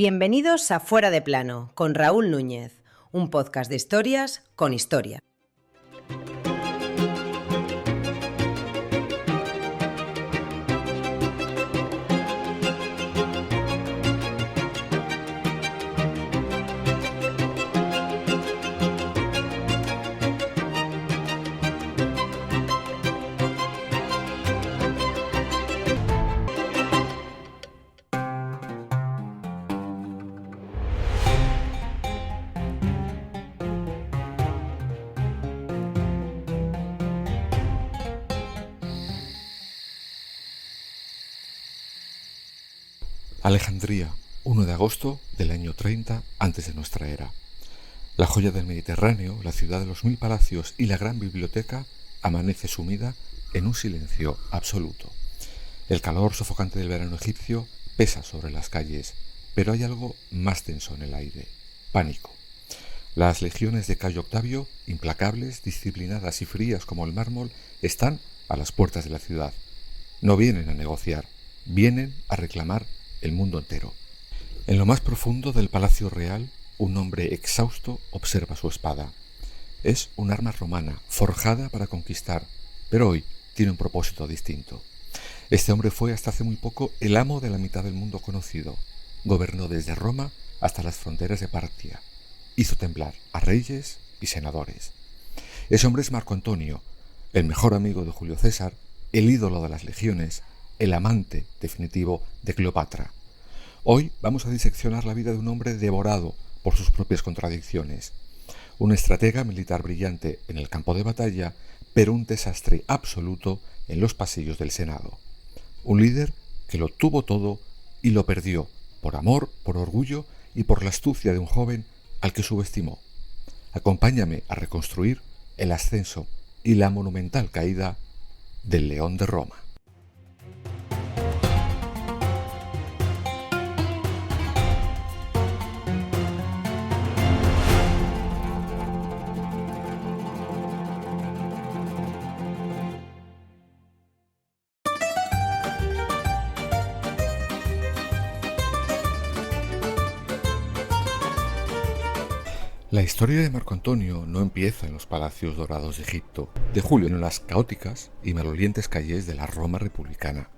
Bienvenidos a Fuera de Plano, con Raúl Núñez, un podcast de historias con historia. Alejandría, 1 de agosto del año 30 antes de nuestra era. La joya del Mediterráneo, la ciudad de los 1000 palacios y la gran biblioteca amanece sumida en un silencio absoluto. El calor sofocante del verano egipcio pesa sobre las calles, pero hay algo más tenso en el aire: pánico. Las legiones de Cayo Octavio, implacables, disciplinadas y frías como el mármol, están a las puertas de la ciudad. No vienen a negociar, vienen a reclamar el mundo entero. En lo más profundo del Palacio Real, un hombre exhausto observa su espada. Es un arma romana, forjada para conquistar, pero hoy tiene un propósito distinto. Este hombre fue hasta hace muy poco el amo de la mitad del mundo conocido. Gobernó desde Roma hasta las fronteras de Partia. Hizo temblar a reyes y senadores. Ese hombre es Marco Antonio, el mejor amigo de Julio César, el ídolo de las legiones, el amante definitivo de Cleopatra. Hoy vamos a diseccionar la vida de un hombre devorado por sus propias contradicciones. Un estratega militar brillante en el campo de batalla, pero un desastre absoluto en los pasillos del Senado. Un líder que lo tuvo todo y lo perdió, por amor, por orgullo y por la astucia de un joven al que subestimó. Acompáñame a reconstruir el ascenso y la monumental caída del León de Roma. La historia de Marco Antonio no empieza en los palacios dorados de Egipto, de Julio, en las caóticas y malolientes calles de la Roma republicana.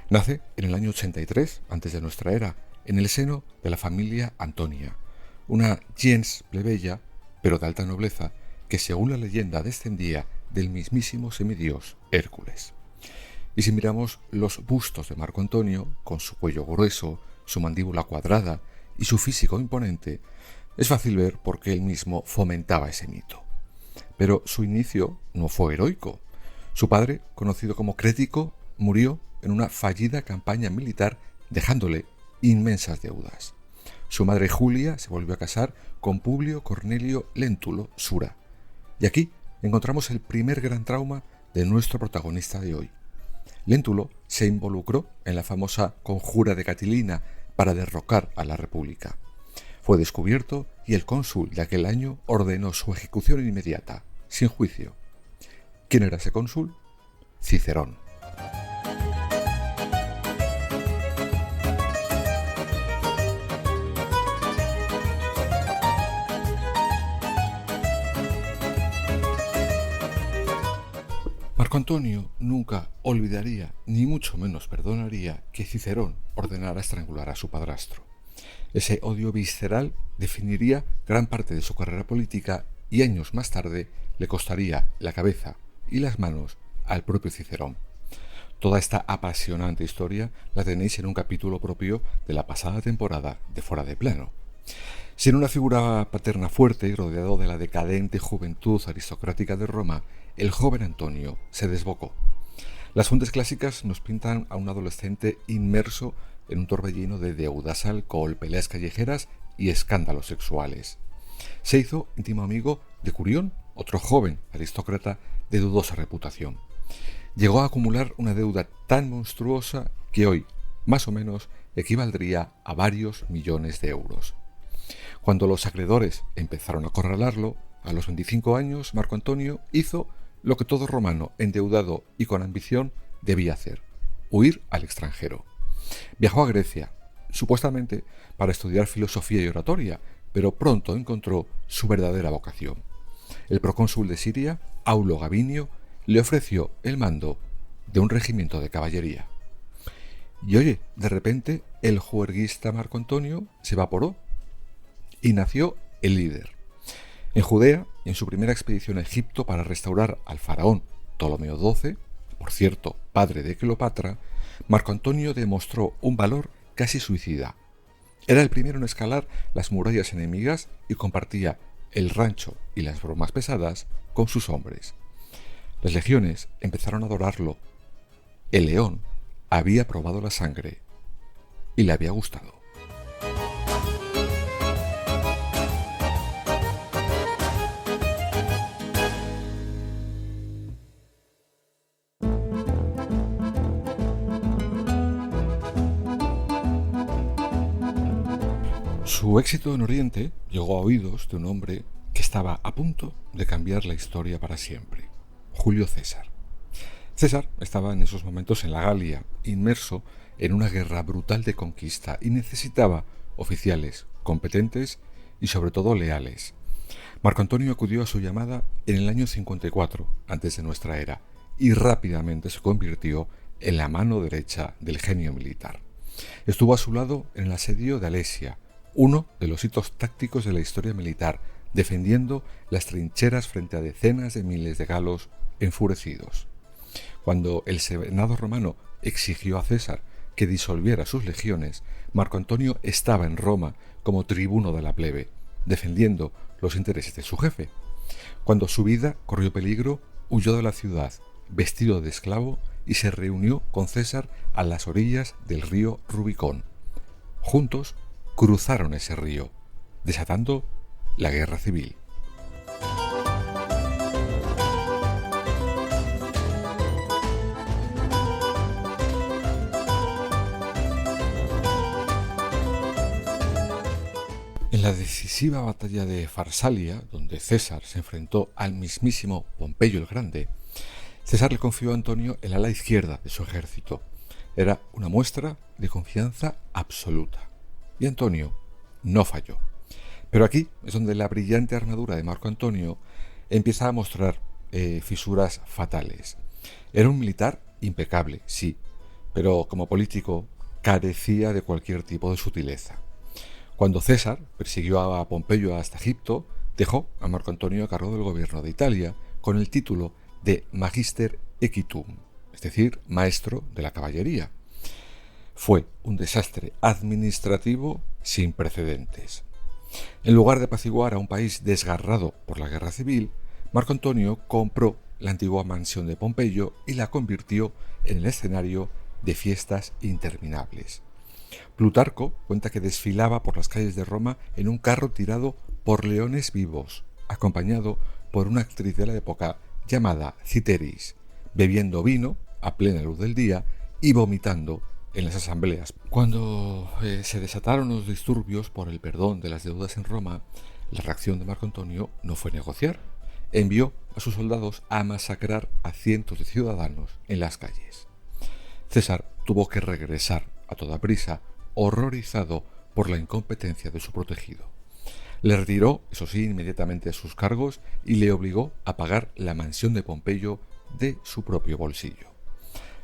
Nace en el año 83 antes de nuestra era, en el seno de la familia Antonia, una gens plebeya, pero de alta nobleza, que según la leyenda descendía del mismísimo semidios Hércules. Y si miramos los bustos de Marco Antonio, con su cuello grueso, su mandíbula cuadrada y su físico imponente, es fácil ver por qué él mismo fomentaba ese mito. Pero su inicio no fue heroico. Su padre, conocido como Crético, murió en una fallida campaña militar, dejándole inmensas deudas. Su madre Julia se volvió a casar con Publio Cornelio Léntulo Sura. Y aquí encontramos el primer gran trauma de nuestro protagonista de hoy. Léntulo se involucró en la famosa conjura de Catilina para derrocar a la República. Fue descubierto y el cónsul de aquel año ordenó su ejecución inmediata, sin juicio. ¿Quién era ese cónsul? Cicerón. Marco Antonio nunca olvidaría, ni mucho menos perdonaría, que Cicerón ordenara estrangular a su padrastro. Ese odio visceral definiría gran parte de su carrera política y años más tarde le costaría la cabeza y las manos al propio Cicerón. Toda esta apasionante historia la tenéis en un capítulo propio de la pasada temporada de Fuera de Plano. Sin una figura paterna fuerte y rodeado de la decadente juventud aristocrática de Roma, el joven Antonio se desbocó. Las fuentes clásicas nos pintan a un adolescente inmerso en un torbellino de deudas, alcohol, peleas callejeras y escándalos sexuales. Se hizo íntimo amigo de Curión, otro joven aristócrata de dudosa reputación. Llegó a acumular una deuda tan monstruosa que hoy, más o menos, equivaldría a varios millones de euros. Cuando los acreedores empezaron a acorralarlo, a los 25 años, Marco Antonio hizo lo que todo romano endeudado y con ambición debía hacer: huir al extranjero. Viajó a Grecia, supuestamente para estudiar filosofía y oratoria, pero pronto encontró su verdadera vocación. El procónsul de Siria, Aulo Gabinio, le ofreció el mando de un regimiento de caballería. Y oye, de repente el juerguista Marco Antonio se evaporó y nació el líder. En Judea, en su primera expedición a Egipto para restaurar al faraón Ptolomeo XII, por cierto, padre de Cleopatra, Marco Antonio demostró un valor casi suicida. Era el primero en escalar las murallas enemigas y compartía el rancho y las bromas pesadas con sus hombres. Las legiones empezaron a adorarlo. El león había probado la sangre y le había gustado. Su éxito en Oriente llegó a oídos de un hombre que estaba a punto de cambiar la historia para siempre, Julio César. César estaba en esos momentos en la Galia, inmerso en una guerra brutal de conquista y necesitaba oficiales competentes y sobre todo leales. Marco Antonio acudió a su llamada en el año 54 antes de nuestra era y rápidamente se convirtió en la mano derecha del genio militar. Estuvo a su lado en el asedio de Alesia, uno de los hitos tácticos de la historia militar, defendiendo las trincheras frente a decenas de miles de galos enfurecidos. Cuando el Senado romano exigió a César que disolviera sus legiones, Marco Antonio estaba en Roma como tribuno de la plebe, defendiendo los intereses de su jefe. Cuando su vida corrió peligro, huyó de la ciudad, vestido de esclavo, y se reunió con César a las orillas del río Rubicón. Juntos cruzaron ese río, desatando la guerra civil. En la decisiva batalla de Farsalia, donde César se enfrentó al mismísimo Pompeyo el Grande, César le confió a Antonio el ala izquierda de su ejército. Era una muestra de confianza absoluta. Y Antonio no falló. Pero aquí es donde la brillante armadura de Marco Antonio empieza a mostrar fisuras fatales. Era un militar impecable, sí, pero como político carecía de cualquier tipo de sutileza. Cuando César persiguió a Pompeyo hasta Egipto, dejó a Marco Antonio a cargo del gobierno de Italia con el título de Magister Equitum, es decir, maestro de la caballería. Fue un desastre administrativo sin precedentes. En lugar de apaciguar a un país desgarrado por la guerra civil, Marco Antonio compró la antigua mansión de Pompeyo y la convirtió en el escenario de fiestas interminables. Plutarco cuenta que desfilaba por las calles de Roma en un carro tirado por leones vivos, acompañado por una actriz de la época llamada Citeris, bebiendo vino a plena luz del día y vomitando en las asambleas. Cuando se desataron los disturbios por el perdón de las deudas en Roma, la reacción de Marco Antonio no fue negociar. Envió a sus soldados a masacrar a cientos de ciudadanos en las calles. César tuvo que regresar a toda prisa, horrorizado por la incompetencia de su protegido. Le retiró, eso sí, inmediatamente sus cargos y le obligó a pagar la mansión de Pompeyo de su propio bolsillo.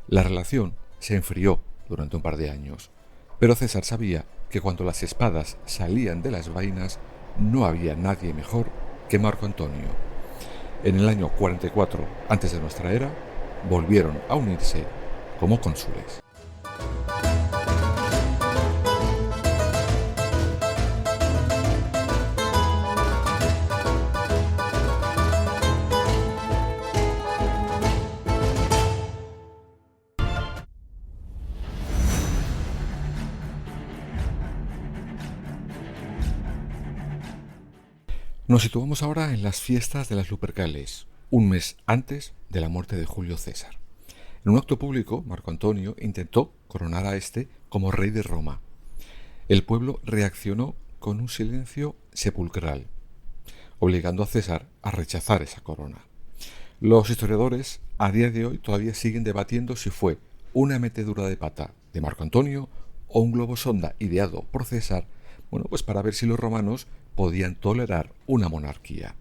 La relación se enfrió durante un par de años, pero César sabía que cuando las espadas salían de las vainas no había nadie mejor que Marco Antonio. En el año 44 antes de nuestra era, volvieron a unirse como cónsules. Nos situamos ahora en las fiestas de las Lupercales, un mes antes de la muerte de Julio César. En un acto público, Marco Antonio intentó coronar a este como rey de Roma. El pueblo reaccionó con un silencio sepulcral, obligando a César a rechazar esa corona. Los historiadores a día de hoy todavía siguen debatiendo si fue una metedura de pata de Marco Antonio o un globo sonda ideado por César, pues para ver si los romanos podían tolerar una monarquía.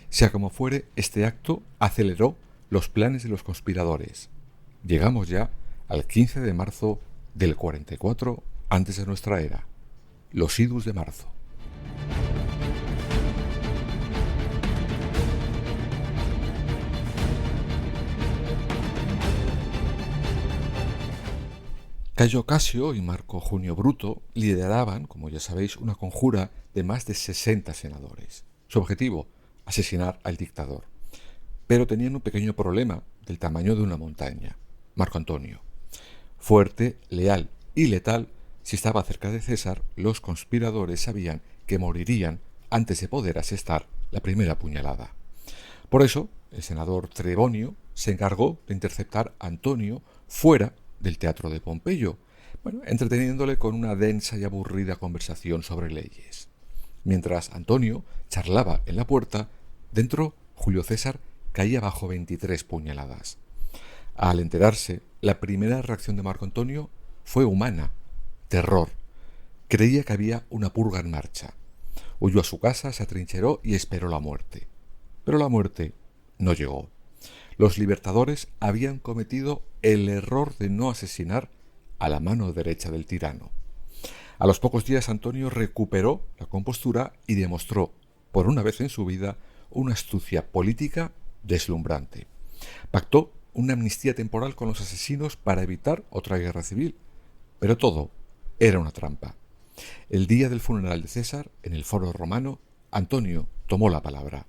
Sea como fuere, este acto aceleró los planes de los conspiradores. Llegamos ya al 15 de marzo del 44 antes de nuestra era, los idus de marzo. Cayo Casio y Marco Junio Bruto lideraban, como ya sabéis, una conjura de más de 60 senadores. Su objetivo, asesinar al dictador. Pero tenían un pequeño problema del tamaño de una montaña. Marco Antonio. Fuerte, leal y letal, si estaba cerca de César, los conspiradores sabían que morirían antes de poder asestar la primera puñalada. Por eso, el senador Trebonio se encargó de interceptar a Antonio fuera del teatro de Pompeyo, entreteniéndole con una densa y aburrida conversación sobre leyes. Mientras Antonio charlaba en la puerta, dentro Julio César caía bajo 23 puñaladas. Al enterarse, la primera reacción de Marco Antonio fue humana, terror. Creía que había una purga en marcha. Huyó a su casa, se atrincheró y esperó la muerte. Pero la muerte no llegó. Los libertadores habían cometido el error de no asesinar a la mano derecha del tirano. A los pocos días Antonio recuperó la compostura y demostró, por una vez en su vida, una astucia política deslumbrante. Pactó una amnistía temporal con los asesinos para evitar otra guerra civil, pero todo era una trampa. El día del funeral de César, en el foro romano, Antonio tomó la palabra.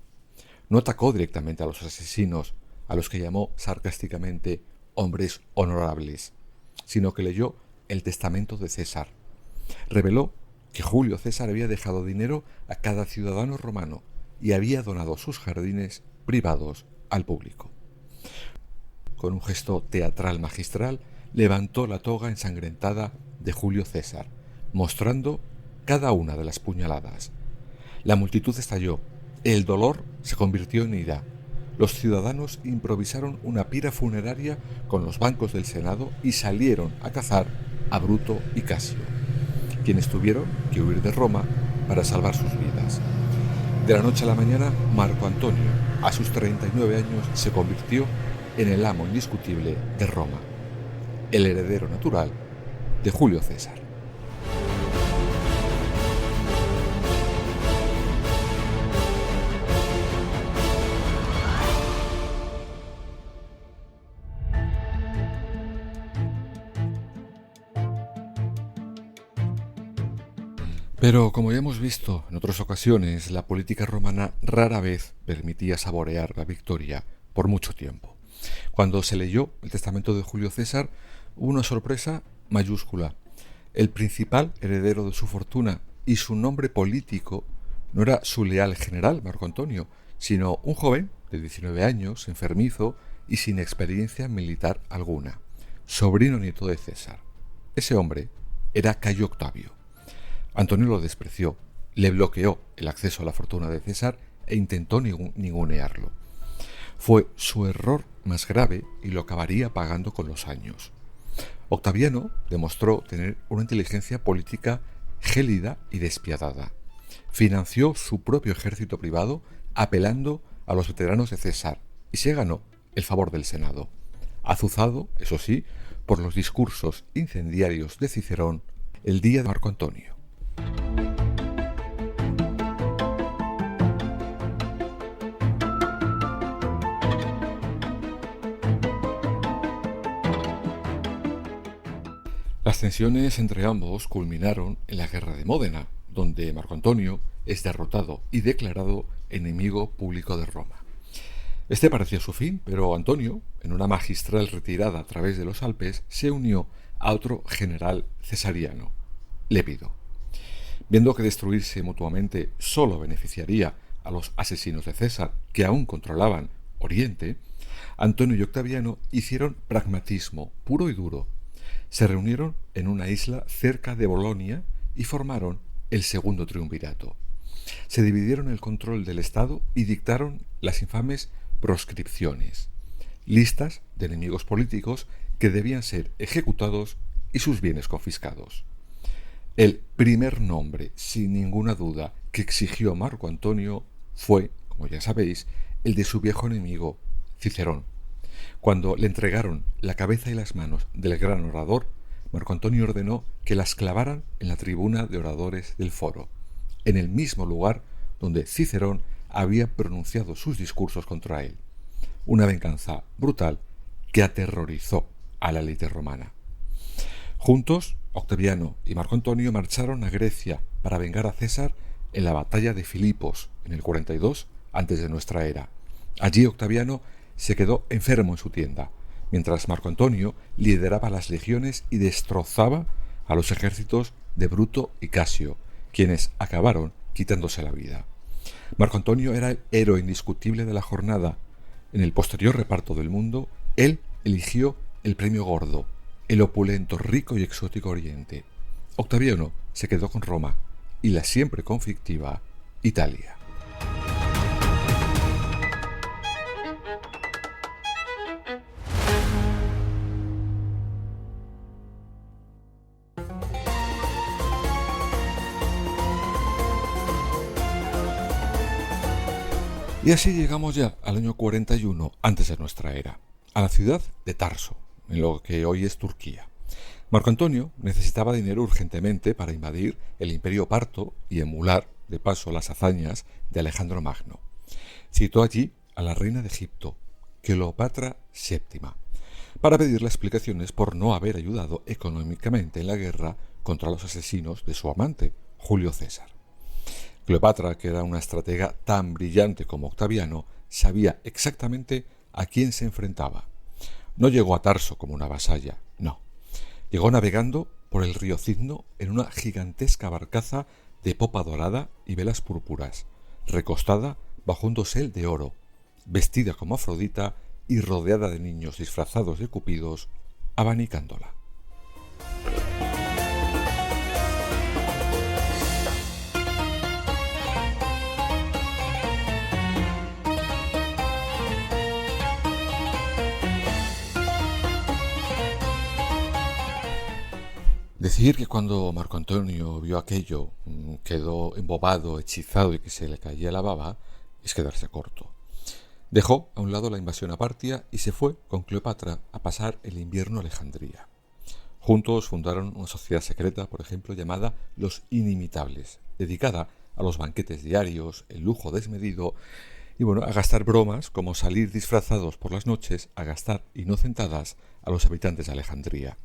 No atacó directamente a los asesinos, a los que llamó sarcásticamente hombres honorables, sino que leyó el testamento de César. Reveló que Julio César había dejado dinero a cada ciudadano romano y había donado sus jardines privados al público. Con un gesto teatral magistral, levantó la toga ensangrentada de Julio César, mostrando cada una de las puñaladas. La multitud estalló, el dolor se convirtió en ira. Los ciudadanos improvisaron una pira funeraria con los bancos del Senado y salieron a cazar a Bruto y Casio, quienes tuvieron que huir de Roma para salvar sus vidas. De la noche a la mañana, Marco Antonio, a sus 39 años, se convirtió en el amo indiscutible de Roma, el heredero natural de Julio César. Pero, como ya hemos visto en otras ocasiones, la política romana rara vez permitía saborear la victoria por mucho tiempo. Cuando se leyó el testamento de Julio César, hubo una sorpresa mayúscula. El principal heredero de su fortuna y su nombre político no era su leal general, Marco Antonio, sino un joven de 19 años, enfermizo y sin experiencia militar alguna, sobrino nieto de César. Ese hombre era Cayo Octavio. Antonio lo despreció, le bloqueó el acceso a la fortuna de César e intentó ningunearlo. Fue su error más grave y lo acabaría pagando con los años. Octaviano demostró tener una inteligencia política gélida y despiadada. Financió su propio ejército privado apelando a los veteranos de César y se ganó el favor del Senado, azuzado, eso sí, por los discursos incendiarios de Cicerón el día de Marco Antonio. Las tensiones entre ambos culminaron en la guerra de Módena, donde Marco Antonio es derrotado y declarado enemigo público de Roma. Este parecía su fin, pero Antonio, en una magistral retirada a través de los Alpes, se unió a otro general cesariano, Lépido. Viendo que destruirse mutuamente solo beneficiaría a los asesinos de César, que aún controlaban Oriente, Antonio y Octaviano hicieron pragmatismo puro y duro. Se reunieron en una isla cerca de Bolonia y formaron el segundo triunvirato. Se dividieron el control del Estado y dictaron las infames proscripciones, listas de enemigos políticos que debían ser ejecutados y sus bienes confiscados. El primer nombre, sin ninguna duda, que exigió Marco Antonio fue, como ya sabéis, el de su viejo enemigo, Cicerón. Cuando le entregaron la cabeza y las manos del gran orador, Marco Antonio ordenó que las clavaran en la tribuna de oradores del foro, en el mismo lugar donde Cicerón había pronunciado sus discursos contra él. Una venganza brutal que aterrorizó a la élite romana. Juntos, Octaviano y Marco Antonio marcharon a Grecia para vengar a César en la batalla de Filipos, en el 42 antes de nuestra era. Allí Octaviano se quedó enfermo en su tienda, mientras Marco Antonio lideraba las legiones y destrozaba a los ejércitos de Bruto y Casio, quienes acabaron quitándose la vida. Marco Antonio era el héroe indiscutible de la jornada. En el posterior reparto del mundo, él eligió el premio gordo, el opulento, rico y exótico Oriente. Octaviano se quedó con Roma y la siempre conflictiva Italia. Y así llegamos ya al año 41 antes de nuestra era, a la ciudad de Tarso, en lo que hoy es Turquía. Marco Antonio necesitaba dinero urgentemente para invadir el Imperio Parto y emular, de paso, las hazañas de Alejandro Magno. Citó allí a la reina de Egipto, Cleopatra VII, para pedirle explicaciones por no haber ayudado económicamente en la guerra contra los asesinos de su amante, Julio César. Cleopatra, que era una estratega tan brillante como Octaviano, sabía exactamente a quién se enfrentaba. No llegó a Tarso como una vasalla, no. Llegó navegando por el río Citno en una gigantesca barcaza de popa dorada y velas púrpuras, recostada bajo un dosel de oro, vestida como Afrodita y rodeada de niños disfrazados de cupidos, abanicándola. Decir que cuando Marco Antonio vio aquello, quedó embobado, hechizado y que se le caía la baba, es quedarse corto. Dejó a un lado la invasión a Partia y se fue con Cleopatra a pasar el invierno a Alejandría. Juntos fundaron una sociedad secreta, por ejemplo, llamada Los Inimitables, dedicada a los banquetes diarios, el lujo desmedido y a gastar bromas como salir disfrazados por las noches a gastar inocentadas a los habitantes de Alejandría.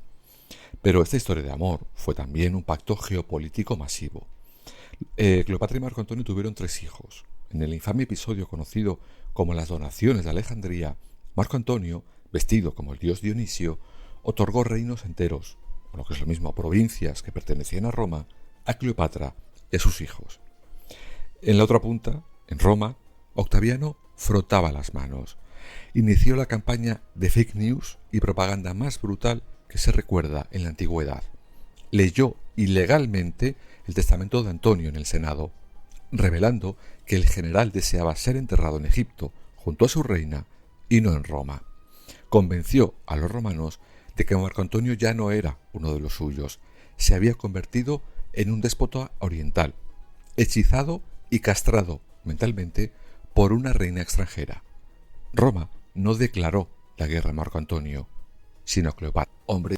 Pero esta historia de amor fue también un pacto geopolítico masivo. Cleopatra y Marco Antonio tuvieron 3 hijos. En el infame episodio conocido como las donaciones de Alejandría, Marco Antonio, vestido como el dios Dionisio, otorgó reinos enteros, o lo que es lo mismo, provincias que pertenecían a Roma, a Cleopatra y a sus hijos. En la otra punta, en Roma, Octaviano frotaba las manos. Inició la campaña de fake news y propaganda más brutal que se recuerda en la antigüedad. Leyó ilegalmente el testamento de Antonio en el Senado, revelando que el general deseaba ser enterrado en Egipto junto a su reina y no en Roma. Convenció a los romanos de que Marco Antonio ya no era uno de los suyos, se había convertido en un déspota oriental, hechizado y castrado mentalmente por una reina extranjera. Roma no declaró la guerra a Marco Antonio, sino Cleopatra, hombre.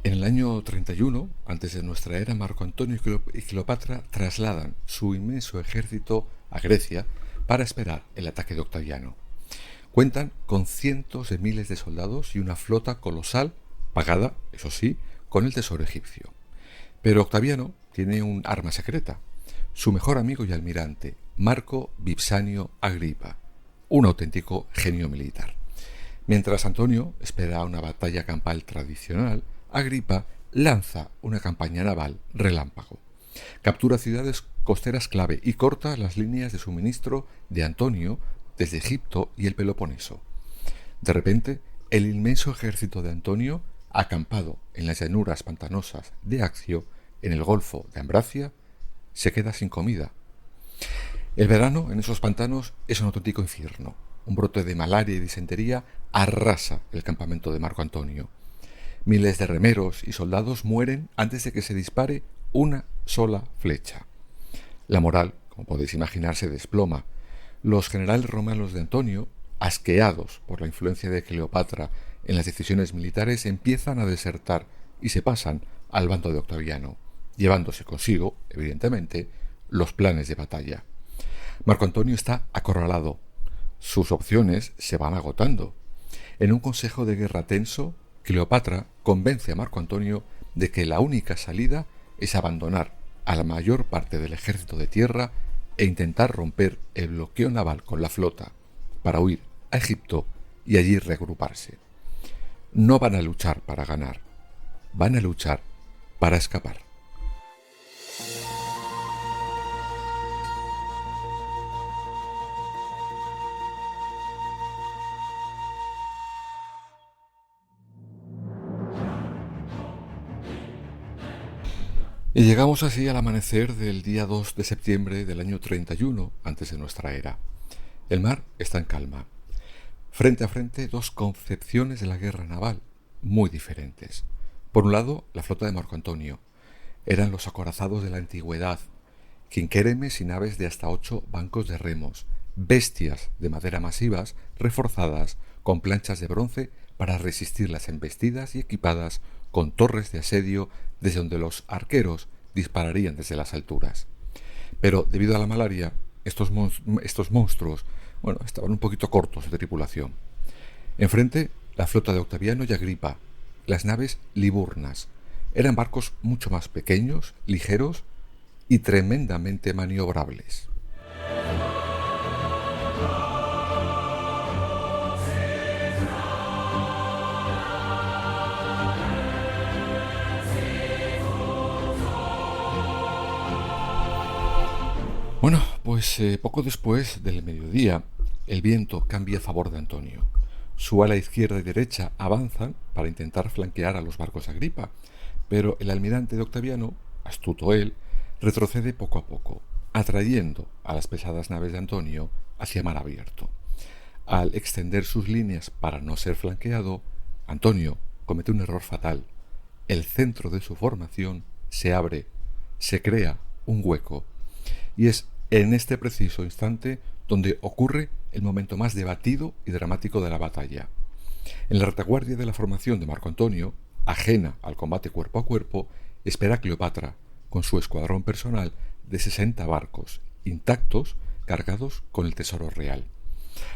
En el año 31, antes de nuestra era, Marco Antonio y Cleopatra trasladan su inmenso ejército a Grecia para esperar el ataque de Octaviano. Cuentan con cientos de miles de soldados y una flota colosal, pagada, eso sí, con el tesoro egipcio. Pero Octaviano tiene un arma secreta, su mejor amigo y almirante, Marco Vipsanio Agripa, un auténtico genio militar. Mientras Antonio espera una batalla campal tradicional, Agripa lanza una campaña naval relámpago. Captura ciudades costeras clave y corta las líneas de suministro de Antonio desde Egipto y el Peloponeso. De repente, el inmenso ejército de Antonio, acampado en las llanuras pantanosas de Accio, en el golfo de Ambracia, se queda sin comida. El verano en esos pantanos es un auténtico infierno. Un brote de malaria y disentería arrasa el campamento de Marco Antonio. Miles de remeros y soldados mueren antes de que se dispare una sola flecha. La moral, como podéis imaginar, se desploma. Los generales romanos de Antonio, asqueados por la influencia de Cleopatra en las decisiones militares, empiezan a desertar y se pasan al bando de Octaviano, llevándose consigo, evidentemente, los planes de batalla. Marco Antonio está acorralado. Sus opciones se van agotando. En un consejo de guerra tenso, Cleopatra convence a Marco Antonio de que la única salida es abandonar a la mayor parte del ejército de tierra e intentar romper el bloqueo naval con la flota para huir a Egipto y allí reagruparse. No van a luchar para ganar, van a luchar para escapar. Y llegamos así al amanecer del día 2 de septiembre del año 31 antes de nuestra era. El mar está en calma. Frente a frente, dos concepciones de la guerra naval muy diferentes. Por un lado, la flota de Marco Antonio. Eran los acorazados de la antigüedad, quinquéremes y naves de hasta 8 bancos de remos, bestias de madera masivas reforzadas con planchas de bronce para resistir las embestidas y equipadas con torres de asedio desde donde los arqueros dispararían desde las alturas. Pero debido a la malaria, estos monstruos, estaban un poquito cortos de tripulación. Enfrente, la flota de Octaviano y Agripa, las naves Liburnas. Eran barcos mucho más pequeños, ligeros y tremendamente maniobrables. Poco después del mediodía, el viento cambia a favor de Antonio. Su ala izquierda y derecha avanzan para intentar flanquear a los barcos Agripa, pero el almirante de Octaviano, astuto él, retrocede poco a poco, atrayendo a las pesadas naves de Antonio hacia mar abierto. Al extender sus líneas para no ser flanqueado, Antonio comete un error fatal. El centro de su formación se abre, se crea un hueco, y es en este preciso instante donde ocurre el momento más debatido y dramático de la batalla. En la retaguardia de la formación de Marco Antonio, ajena al combate cuerpo a cuerpo, espera Cleopatra, con su escuadrón personal de 60 barcos, intactos, cargados con el tesoro real.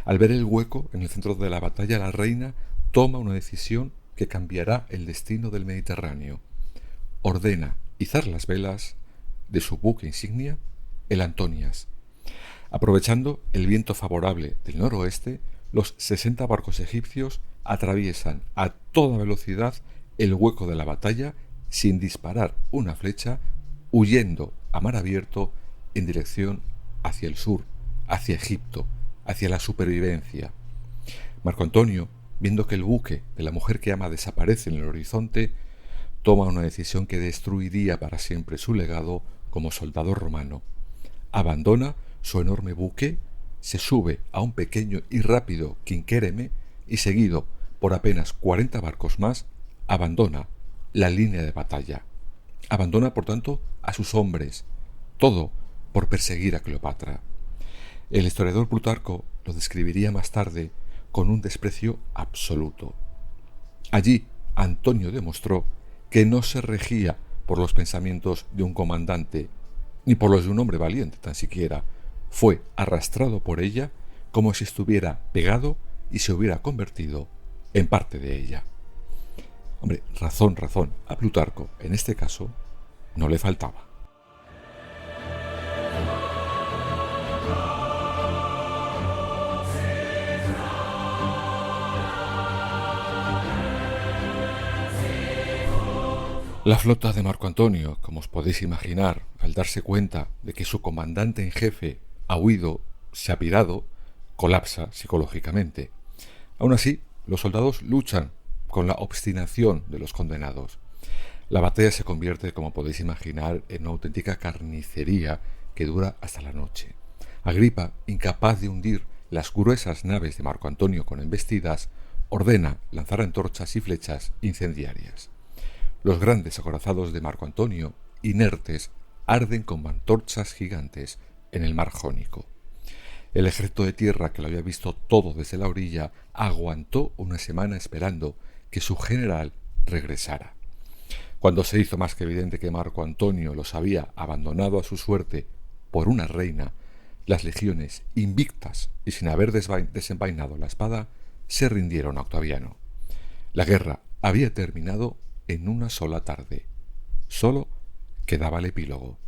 Al ver el hueco en el centro de la batalla, la reina toma una decisión que cambiará el destino del Mediterráneo. Ordena izar las velas de su buque insignia, el Antonias. Aprovechando el viento favorable del noroeste, los 60 barcos egipcios atraviesan a toda velocidad el hueco de la batalla sin disparar una flecha, huyendo a mar abierto en dirección hacia el sur, hacia Egipto, hacia la supervivencia. Marco Antonio, viendo que el buque de la mujer que ama desaparece en el horizonte, toma una decisión que destruiría para siempre su legado como soldado romano. Abandona su enorme buque, se sube a un pequeño y rápido quinquéreme y, seguido por apenas 40 barcos más, abandona la línea de batalla. Abandona, por tanto, a sus hombres, todo por perseguir a Cleopatra. El historiador Plutarco lo describiría más tarde con un desprecio absoluto. Allí, Antonio demostró que no se regía por los pensamientos de un comandante, ni por los de un hombre valiente tan siquiera. Fue arrastrado por ella como si estuviera pegado y se hubiera convertido en parte de ella. Razón, a Plutarco, en este caso, no le faltaba. La flota de Marco Antonio, como os podéis imaginar, al darse cuenta de que su comandante en jefe ha huido, se ha pirado, colapsa psicológicamente. Aún así, los soldados luchan con la obstinación de los condenados. La batalla se convierte, como podéis imaginar, en una auténtica carnicería que dura hasta la noche. Agripa, incapaz de hundir las gruesas naves de Marco Antonio con embestidas, ordena lanzar antorchas y flechas incendiarias. Los grandes acorazados de Marco Antonio, inertes, arden como antorchas gigantes en el mar Jónico. El ejército de tierra, que lo había visto todo desde la orilla, aguantó una semana esperando que su general regresara. Cuando se hizo más que evidente que Marco Antonio los había abandonado a su suerte por una reina, las legiones, invictas y sin haber desenvainado la espada, se rindieron a Octaviano. La guerra había terminado en una sola tarde. Solo quedaba el epílogo.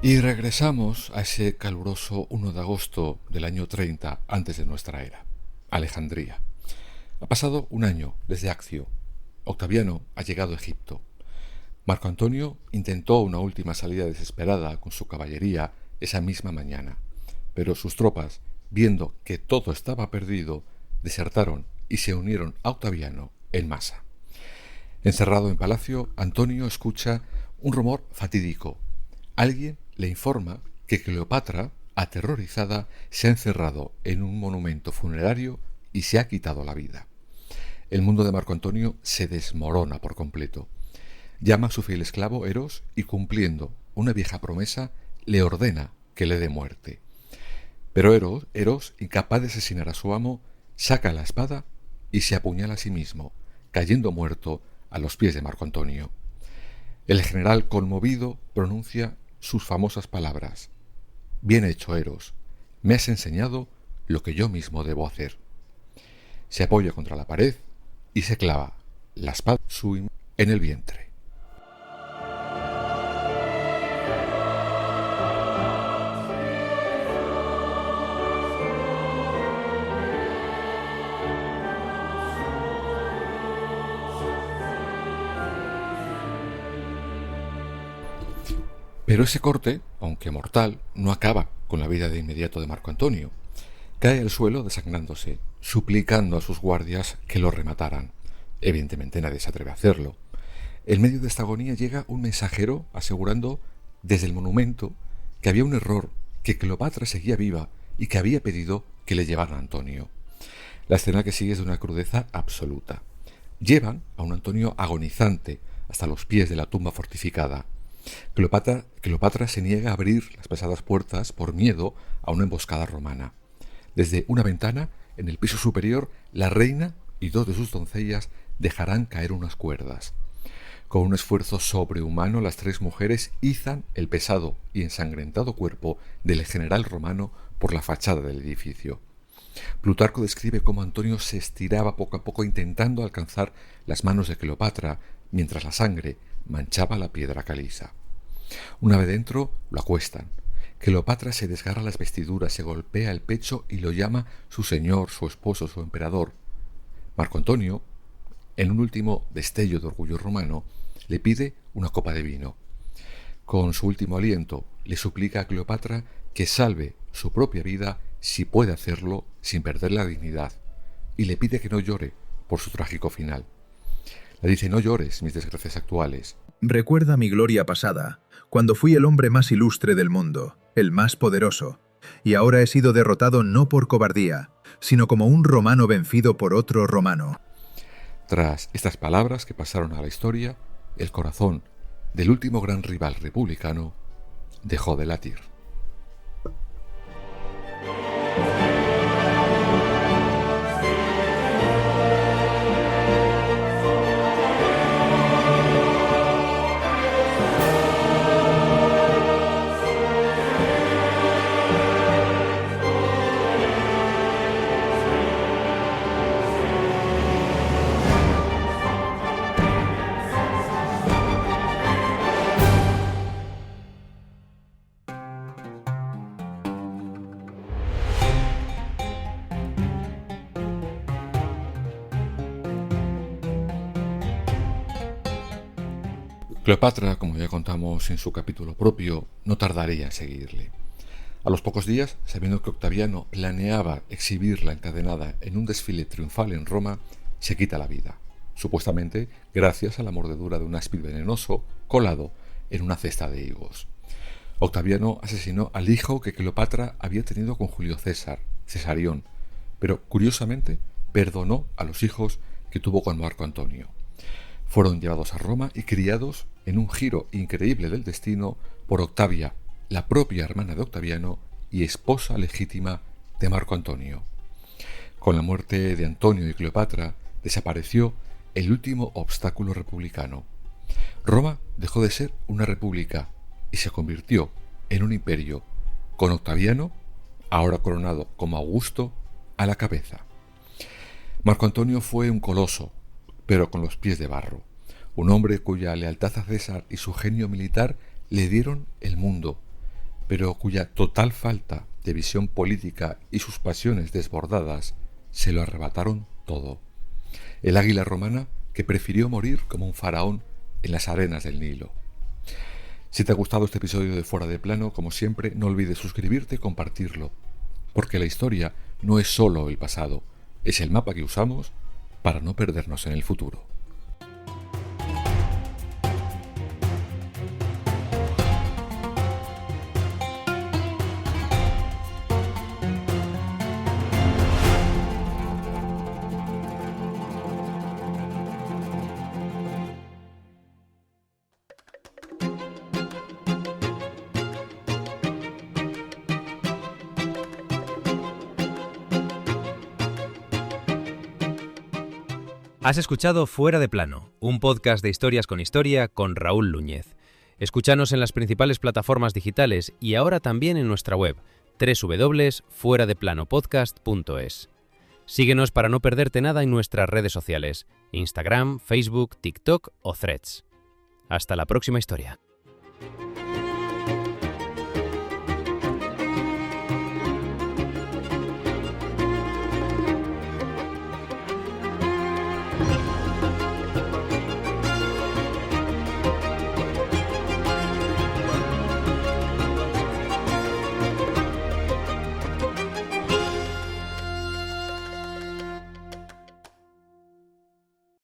Y regresamos a ese caluroso 1 de agosto del año 30 antes de nuestra era, Alejandría. Ha pasado un año desde Accio. Octaviano ha llegado a Egipto. Marco Antonio intentó una última salida desesperada con su caballería esa misma mañana, pero sus tropas, viendo que todo estaba perdido, desertaron y se unieron a Octaviano en masa. Encerrado en palacio, Antonio escucha un rumor fatídico. Alguien le informa que Cleopatra, aterrorizada, se ha encerrado en un monumento funerario y se ha quitado la vida. El mundo de Marco Antonio se desmorona por completo. Llama a su fiel esclavo Eros y, cumpliendo una vieja promesa, le ordena que le dé muerte. Pero Eros, incapaz de asesinar a su amo, saca la espada y se apuñala a sí mismo, cayendo muerto a los pies de Marco Antonio. El general, conmovido, pronuncia sus famosas palabras: «Bien hecho, Eros, me has enseñado lo que yo mismo debo hacer». Se apoya contra la pared y se clava la espada en el vientre. Pero ese corte, aunque mortal, no acaba con la vida de inmediato de Marco Antonio. Cae al suelo desangrándose, suplicando a sus guardias que lo remataran. Evidentemente nadie se atreve a hacerlo. En medio de esta agonía llega un mensajero asegurando desde el monumento que había un error, que Cleopatra seguía viva y que había pedido que le llevaran a Antonio. La escena que sigue es de una crudeza absoluta. Llevan a un Antonio agonizante hasta los pies de la tumba fortificada. Cleopatra se niega a abrir las pesadas puertas por miedo a una emboscada romana. Desde una ventana, en el piso superior, la reina y 2 de sus doncellas dejarán caer unas cuerdas. Con un esfuerzo sobrehumano, las 3 mujeres izan el pesado y ensangrentado cuerpo del general romano por la fachada del edificio. Plutarco describe cómo Antonio se estiraba poco a poco intentando alcanzar las manos de Cleopatra, mientras la sangre manchaba la piedra caliza. Una vez dentro, lo acuestan. Cleopatra se desgarra las vestiduras, se golpea el pecho y lo llama su señor, su esposo, su emperador. Marco Antonio, en un último destello de orgullo romano, le pide una copa de vino. Con su último aliento, le suplica a Cleopatra que salve su propia vida si puede hacerlo sin perder la dignidad, y le pide que no llore por su trágico final. Le dice: «No llores mis desgracias actuales. Recuerda mi gloria pasada, cuando fui el hombre más ilustre del mundo, el más poderoso, y ahora he sido derrotado no por cobardía, sino como un romano vencido por otro romano». Tras estas palabras que pasaron a la historia, el corazón del último gran rival republicano dejó de latir. Cleopatra, como ya contamos en su capítulo propio, no tardaría en seguirle. A los pocos días, sabiendo que Octaviano planeaba exhibirla encadenada en un desfile triunfal en Roma, se quita la vida, supuestamente gracias a la mordedura de un áspid venenoso colado en una cesta de higos. Octaviano asesinó al hijo que Cleopatra había tenido con Julio César, Cesarión, pero curiosamente perdonó a los hijos que tuvo con Marco Antonio. Fueron llevados a Roma y criados, en un giro increíble del destino, por Octavia, la propia hermana de Octaviano y esposa legítima de Marco Antonio. Con la muerte de Antonio y Cleopatra, desapareció el último obstáculo republicano. Roma dejó de ser una república y se convirtió en un imperio, con Octaviano, ahora coronado como Augusto, a la cabeza. Marco Antonio fue un coloso, pero con los pies de barro, un hombre cuya lealtad a César y su genio militar le dieron el mundo, pero cuya total falta de visión política y sus pasiones desbordadas se lo arrebataron todo. El águila romana que prefirió morir como un faraón en las arenas del Nilo. Si te ha gustado este episodio de Fuera de Plano, como siempre, no olvides suscribirte y compartirlo, porque la historia no es solo el pasado, es el mapa que usamos para no perdernos en el futuro. Has escuchado Fuera de Plano, un podcast de historias con historia con Raúl Núñez. Escúchanos en las principales plataformas digitales y ahora también en nuestra web www.fueradeplanopodcast.es. Síguenos para no perderte nada en nuestras redes sociales, Instagram, Facebook, TikTok o Threads. Hasta la próxima historia.